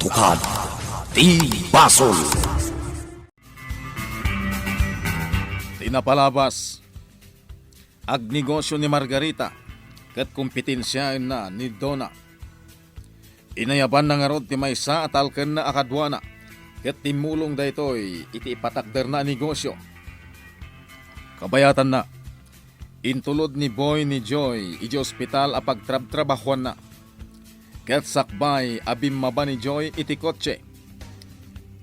Katukad ti Basol. Tinapalabas ag negosyo ni Margarita ket kompetensya na ni Donna. Inayaban na nga rod ti maysa at alken na akadwana ket timulong daytoy iti ipatakder na negosyo. Kabayatan na intulod ni Boy ni Joy iti ospital a pagtrab-trabahuan na. Ket sakbay abim maba ni Joy iti kotse.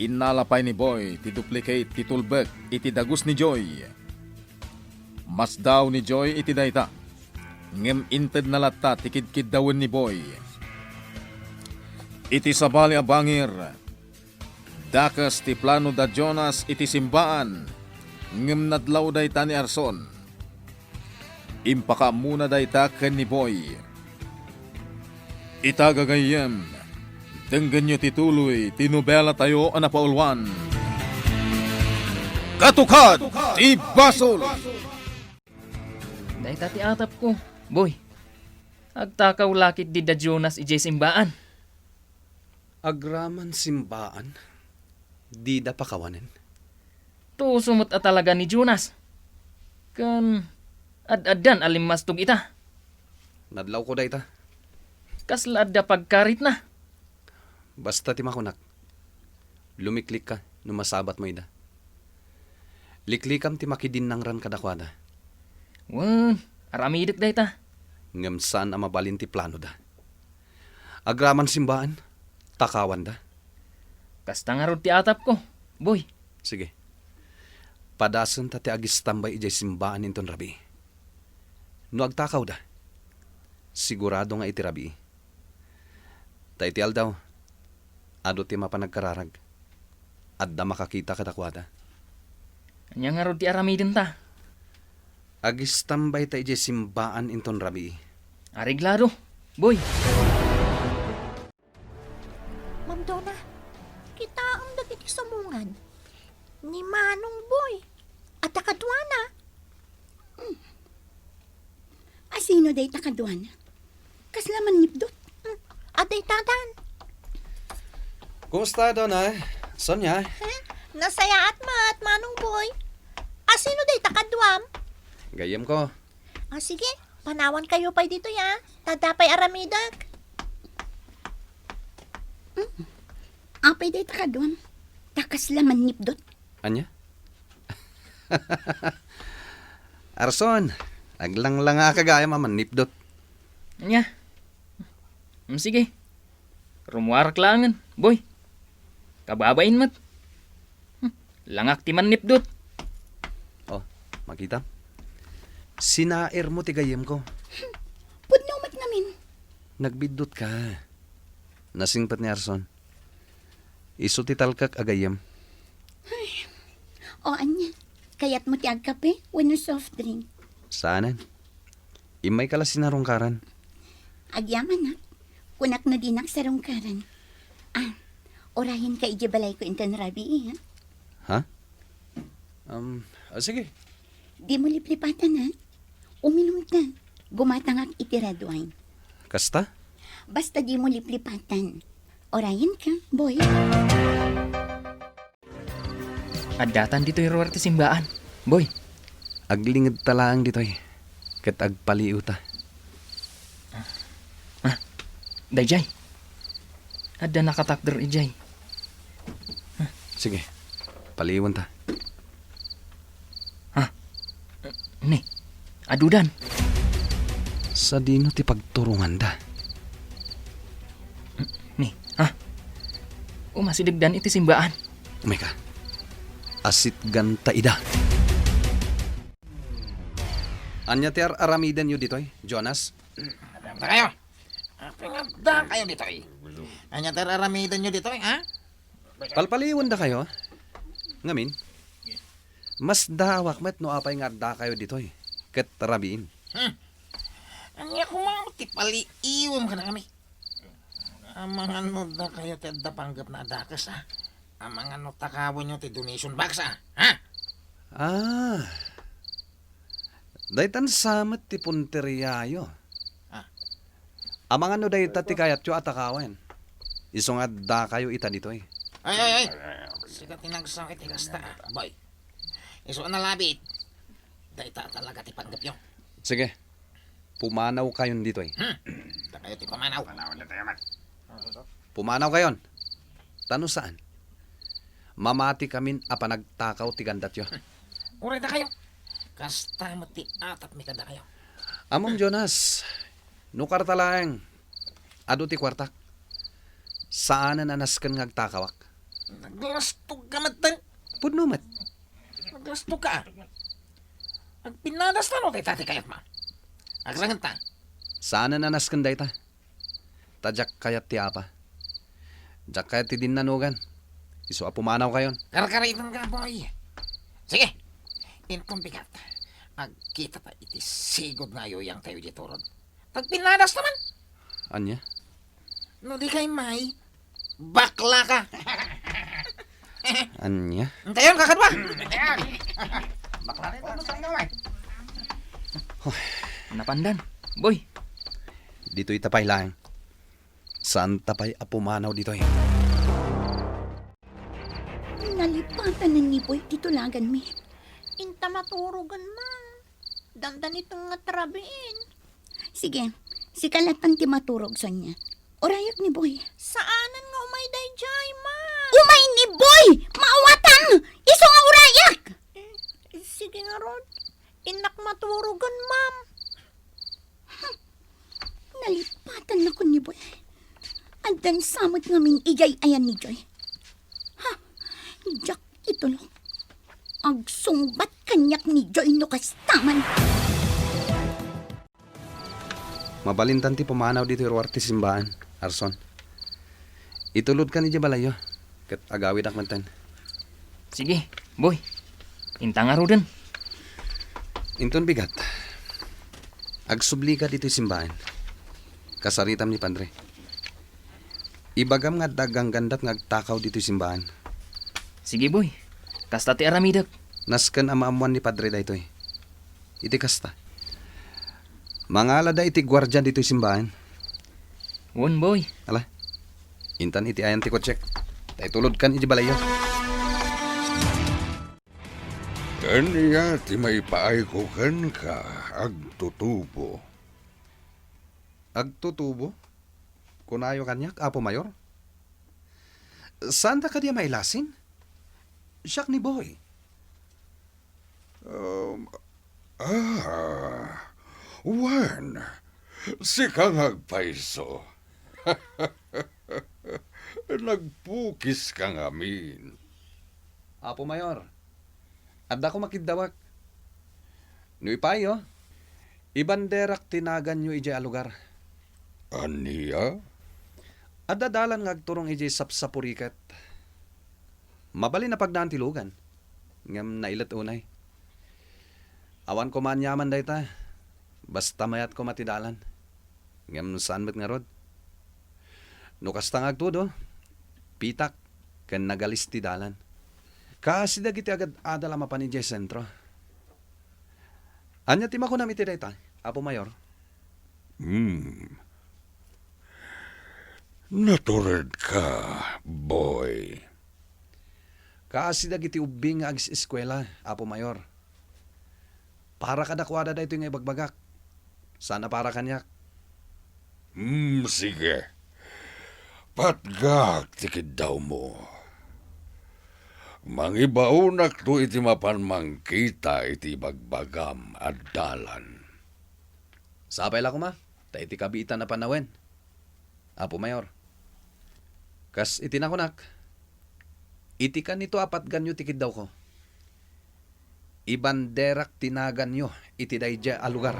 Inalapay ni Boy ti duplicate ti tulbek iti dagus ni Joy. Mas daw ni Joy iti dayta. Ngem inted na latta ti kidkid dawin ni Boy. Iti sabali a bangir. Dakas ti plano da Jonas iti simbaan. Ngem nadlaw dayta ni Arson. Impaka muna dayta ken ni Boy. Itagagayem, denggan nyo tituloy, tinubela tayo anapaulwan. Katukad, ti Basol! Dahil tati atap ko, boy. Agtakaw lakit di da Jonas ijay simbaan. Agraman simbaan, di da pakawanen. To sumot at talaga ni Jonas. Kan ad-adan alimastog ita. Nadlaw ko da ita. Kaslad da pagkarit na. Basta ti makunak. Lumiklik ka, numasabat mo ida. Liklikam ti makidin ng ran kadakwada. Wan, aramidik da ita. Ngam saan ang mabalin ti plano da. Agraman simbaan, takawan da. Kasta nga rod ti atap ko, boy. Sige. Padasan ta ti agis tambay ijay simbaan inton rabi. No agtakaw da. Sigurado nga iti rabi. Taitial daw, ado ti mapanagkararag. At da makakita kadakwada. Anya nga rod ti aramidin ta. Agis tambay ta ijay simbaan inton rabi. Areglado, boy. Ma'am Donna, kita ang dagiti sumungan ni Manong Boy at takadwana. Asino day takadwana? Kaslaman nipdot. Aday tadan. Kumusta daw na? Sonya? Nasaya at mat, Manong Boy. Asino day takadwam? Gayem ko. Sige, panawan kayo pa dito ya. Tadapay aramidag. Apay day takadwan. Takaslaman nipdot. Anya? Arson, aglang-lang nga kagaya maman nipdot. Anya. Sige. Rumuarak langan, boy. Kababain mat. Langak ti manipdot. Oh, makita? Sinair mo ti gayem ko. Pudno mat namin. Nagbidot ka. Nasingpat ni Arson. Iso ti talkak agayem. O anya, kayat mo ti agkape, wano soft drink. Saanan? Imay kala sinarungkaran. Agyaman na. Kunak na dinak sa rungkaran. Orahin ka ijabalay ko intan rabi ha? Ha? Sige. Di mo liplipatan ha? Uminom ka. Gumatangak itiradwain. Kasta? Basta di mo liplipatan. Orahin ka, boy. Adatan dito yung ruwarte simbaan, boy. Aglingid talaang ditoy. Kat agpaliw ta. Dayjay. Ada nakatakder ijay. Sige. Paliwan ta. Ni, adudan. Sa dino ti pagturungan da. Ni, Umasidigdan iti simbaan. Umeka. Asit ganta ida. Anya ti aramidan yu ditoy, Jonas? Adamta kayo. Pinagda kayo dito eh. Anya tararamidan nyo dito eh, ha? Palpaliwan da kayo. Ngamin. Mas dawak met no apay nga da kayo ditoy. Ket rabiin. Anya kumang tipaliiwam ka na kami. Amang ano da kayo tedda panggap na adakas ha? Amang ano takawin nyo ti donation box ha? Daytan samet ti punteriyayo. Amang ano dayta ti kayat yo atakawen. Iso nga da kayo ita dito eh. Ay. Siga tinagsang itigasta, boy. Iso na labit. Dayta talaga ti panggap nyo. Sige, pumanaw kayon dito eh. Da kayo ti pamanaw. Pumanaw kayon. Tano saan? Mamati kamin apa nagtakaw ti gandat yo. Uray da kayo. Kasta mo ti atat mi kada kayo. Among Jonas, nukar talang. Ado ti kwartak. Saan na nanaskan ngagtakawak? Naglastog ka matan. Pudno mat. Naglastog ka. Agpinadas na no, tati kayat ma. Agsangan ta. Saan na nanaskan dayta? Tadyak kayat ti apa. Jak kayat ti dinnanugan. Iso apumanaw kayon. Karkaritan ka, boy. Sige. Intong bigat. Agkita ta iti sigod nga yoyang tayo dito ron. Pagpinadas naman. Anya? No di kay may. Bakla ka. Anya? Antayon, kakadwa. Bakla rin. Ano sa inyo, Napandan. Boy, Dito itapay lang. Saan tapay apumanaw dito eh? Nalipatan na ni Boy titulagan mi. Inta maturugan man. Dandan itong nga trabiin. Sige, si kalatan ti maturog sa niya. Orayak ni Boy. Saanan nga umay dayjay, ma? Umay ni Boy! Maawatan! Iso nga orayak! Sige nga, Rod. Inak maturugan, ma'am. Nalipatan na ko ni Boy. Andan samot ngaming igay ayan ni Joy. Ha? Jack itulong. Agsungbat kanyak ni Joy no kastaman. Mabalintan ti pumanaw dito yung ti simbahan, Arson. Itulod ka ni Jabalayo. Kat agawid akmantan. sige, boy. Intang nga din. Inton bigat. Agsubli ka dito yung simbahan. Kasaritam ni Padre. Ibagam nga dagang gandat ngagtakaw dito yung simbahan. Sige, boy. Kasta ti aramidak. Nasken ama-amuan ni Padre dayto eh. Iti kasta. Mangala da iti gwardyan dito yung simbahan. Won, boy. Ala. Intan iti ayan ti kotsek. Tay tulod kan iti balayo. Kaniya ti may paay ko kan ka agtutubo. Agtutubo? Kunayo kanyak, Apo Mayor? Saan da ka diya mailasin? Siyak ni Boy. Wan, si kang agpaiso. Nagpukis kang amin. Apo Mayor, adda ko makidawak. Nui payo, ibanderak tinagan nyo ijay alugar. Aniya? Adda dalan ngagturong ijay sapsapurikat. Mabali na pagdaan tilugan. Ngam nailat unay. Awan ko man yaman dayta. Basta mayat ko matidalan. Ngam saan met nga rod. Nukastang agtudo. Pitak. Ken nagalis ti dalan. Kasi dagiti agad adala mapan ijay sentro. Anya ti makunam iti dayta, Apo Mayor? Natured ka, boy. Kasi dagiti ubing nga agis eskwela, Apo Mayor. Para kadakwada da ito yung ibagbagak. Sana para kanyak. Sige. Patgak tikid daw mo. Mangibaunak to iti mapanmangkita iti bagbagam at dalan. Sapay la ko ma, ta iti kabitan na panawen. Apo Mayor. Kas iti nakunak. Iti kan ito apat ganyo tikid daw ko. Ibanderak tinagan nyo iti dayja alugar.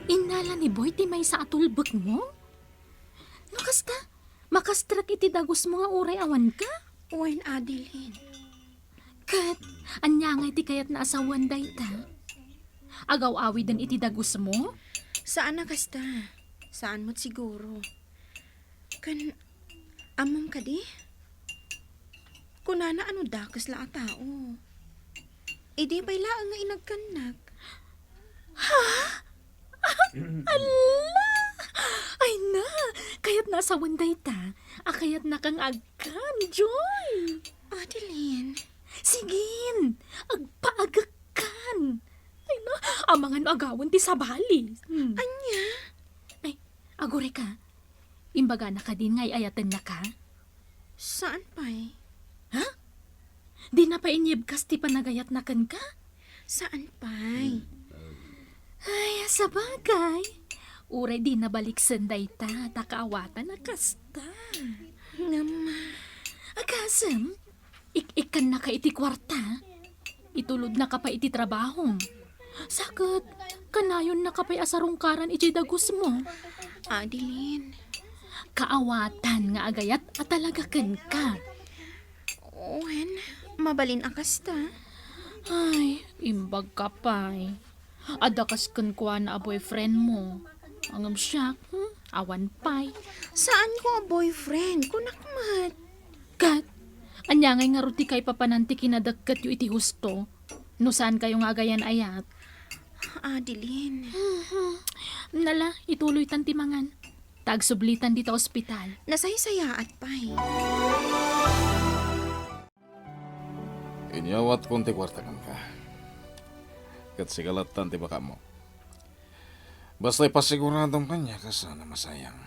Inala ni Boy ti may sa atulbek mo? Nakasta, makastrak iti dagos mga uray awan ka? Uwain Adeline. Kat, anya nga iti kayat na asawan dayta. Agaw-awi dan iti dagos mo? Saan na kasta? Saan mo't siguro? Kan, amam ka di? Kunana ano dakas la a tao. Idi pa'y laang nga inagkanak. Ala! na, kayat nasa wanday ta. Akayat na kang agkan, Joy. Adeline, Sigin, agpaagakan. Ay na, amangan agawan ti sabali. anya? Ay, agore ka. Imbaga na ka din ngay ayatan na ka. Saan pa'y? Di na pa inyibkas ti panagayat na kan ka. Saan pa'y? Ay, sa bagay. Uray di nabalik sanday ta, takaawatan na kasta. Ngama. Agasam, ikan na ka iti kwarta. Itulod na ka pa iti trabaho. Sakot, kanayon na ka pa'y asarungkaran iti dagus mo. Adeline. Kaawatan nga agayat at talaga kan ka. Owen, mabalin akas ta. Ay, imbag ka pa'y. Adakas kan kwa na a boyfriend mo. Angam siya, awan pa'y. Saan ko a boyfriend? Kunakmat. Kat, anyangay nga ruti kay papananti kinadagkat yu iti husto. No saan kayo nga agayan ayat? Adeline. Nala, ituloy tantimangan. Tagsublitan dito ospital. Nasaysaya at pa'y. Inyawat kong ti kwartakan ka. Kat sigalatan ti baka mo. Basta ipasiguradong kanya ka sana masayang.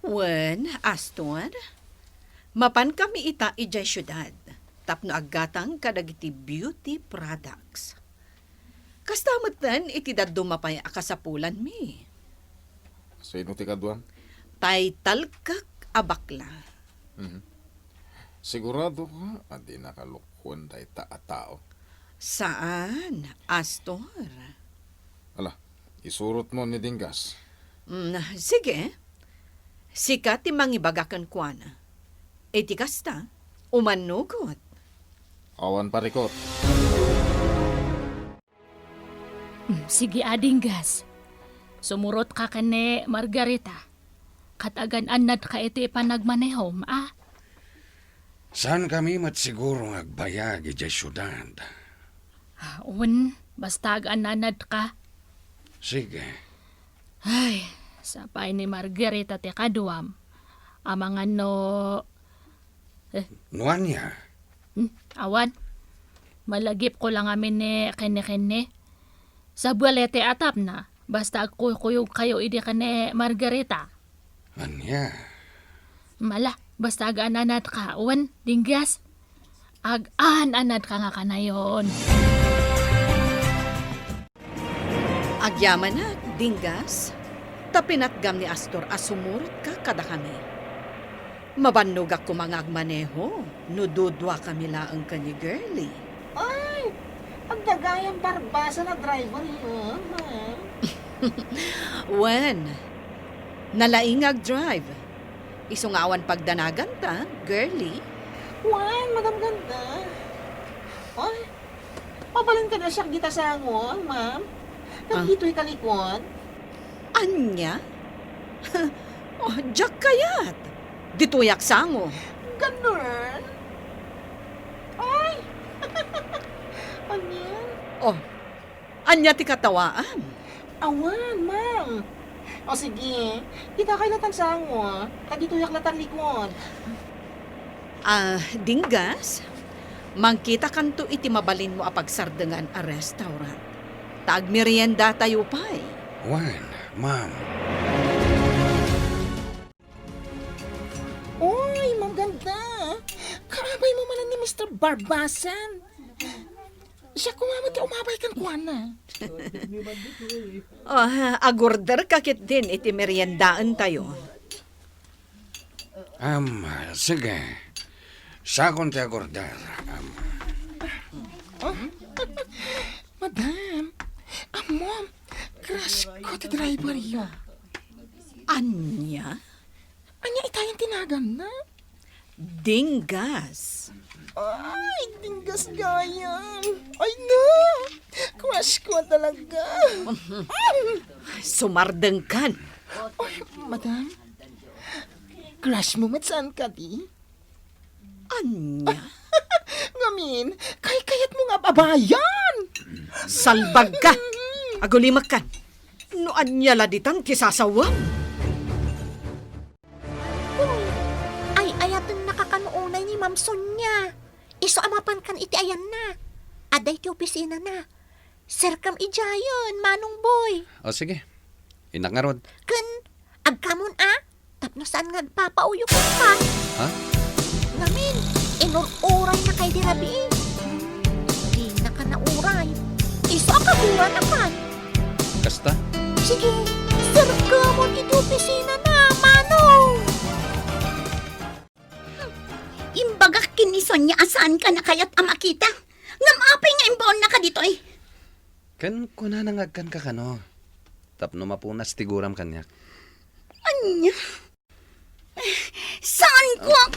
Wen, Aston, mapan kami ita ijay syudad. Tapno aggatang kadagiti beauty products. Kastamatan iti daddo mapay akasapulan mi. Sino ti kaduan? Title kak abakla. Sigurado ka, adi nakalukwan day tao. Saan, Astor? Ala, isurot mo ni Dingas. Sige. Sikat ti mangibagakan kuana. Iti kasta, umanugot. Awan parikot. Sige ading gas. Sumurot ka kane Margarita. Katagan anad ka iti panagmanehom, Saan kami matsiguro agbayag ijay syudad? Basta ananad ka. Sige. Ay, sapay ni Margarita ti kaduam. Amangan no... Nuanya, Awan, malagip ko lang amin ni kene-kene. Sa buwalete atap na, basta kuyog kayo idi ka ni Margarita. anya, Mala, basta ananad ka. Dinggas. Anad ka nga kanayon. Agyaman na, Dingas. Tapinatgam ni Astor asumurot ka kada kami. Mabannog ako mga agmaneho. Nududwa kami laang ka ni girlie. Ay, ang dagayang barbasa na driver yun, ma'am. Wen, nalaingag drive. Isungawan pagdanagan ta, girlie. Wan, madam ganda. Ay, pabalin ka na siya kita sa angon, ma'am. Nandito'y kalikod. Anya? Oh, Jack kayat. Dituyak sango. Ganun. Ay! Anyan? Oh, anya ti katawaan. Awan, ma'am. O sige, kita kay latan sa angon. Nandito'y latan likod. Dingas, mangkita kanto iti mabalin mo apagsardengan a restaurant. Tag merienda tayo pa'y. wan, ma'am. Uy, ma'am ganda. Kaabay mo man ni Mr. Barbasan. Siya kumamag ka umabay kan kuana. Agorder kakit din iti meriendaan tayo. Sige. Sakon ti agordar. Madam, mom, crush ko ti driver yun. Anya? Anya itayang tinagan na? Dingas. Ay, dinggas gayan. Ay na, crush ko talaga. Sumardengkan. Ay, madam, crush mo saan ka di? Anya? Ngamin, kayat mo nga babayan. Salbag ka. Agulimak kan. No anya laditan kisasawam. Iso amapan kan iti ayan na. Aday ti opisina na. Sir kam ijayon, Manong Boy. O sige, inak nga rod. Kun, agkamon tapno saan nga agpapauyok ka? Ha? Ngamin, inururay na kay dirabi. Di na ka nauray. Iso kabura naman. Kasta? Sige, sir kamon iti opisina na, Manong. Imbagak kinison niya asaan ka na kaya't amakita. Ngamapay nga imbon na ka dito eh. Kan kuna nangagkan ka kano. Tapno mapunas tiguram kanyak. Anya? Saan ko ang...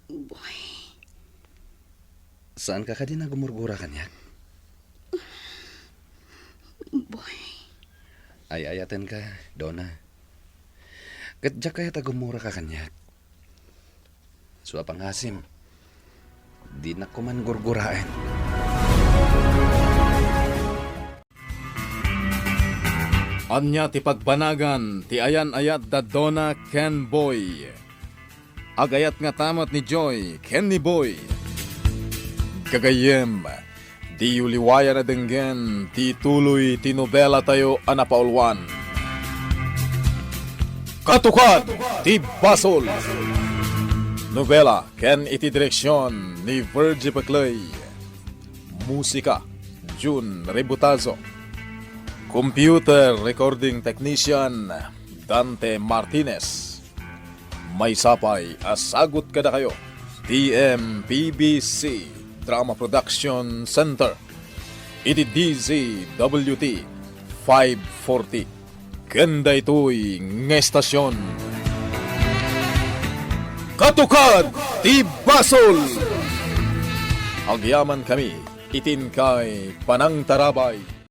Boy, Saan ka din na gumurgura kanyak? boy. Ay ayaten ka, Donna. Kadya kaya tagumura ka kanyak. Suwa pangasim. Di na ko man gurgurain. Anya ti pagbanagan ti ayan-ayat da Donna Ken Boy. Agayat nga tamat ni Joy, Ken ni Boy. Kagayem, di uliwaya na denggen, ti tuloy ti nobela tayo anapaulwan. Katukad, ti Basol. Nobela, ken iti direksyon ni Virgie Paclay. Musika, June Rebutazo. Computer Recording Technician, Dante Martinez. May sapay, asagot kada kayo. TMPBC Drama Production Center. Iti DZWT 540. Ganda ito'y ngestasyon. Katukad, ti Basol! Agyaman kami, itin kay Panang Tarabay.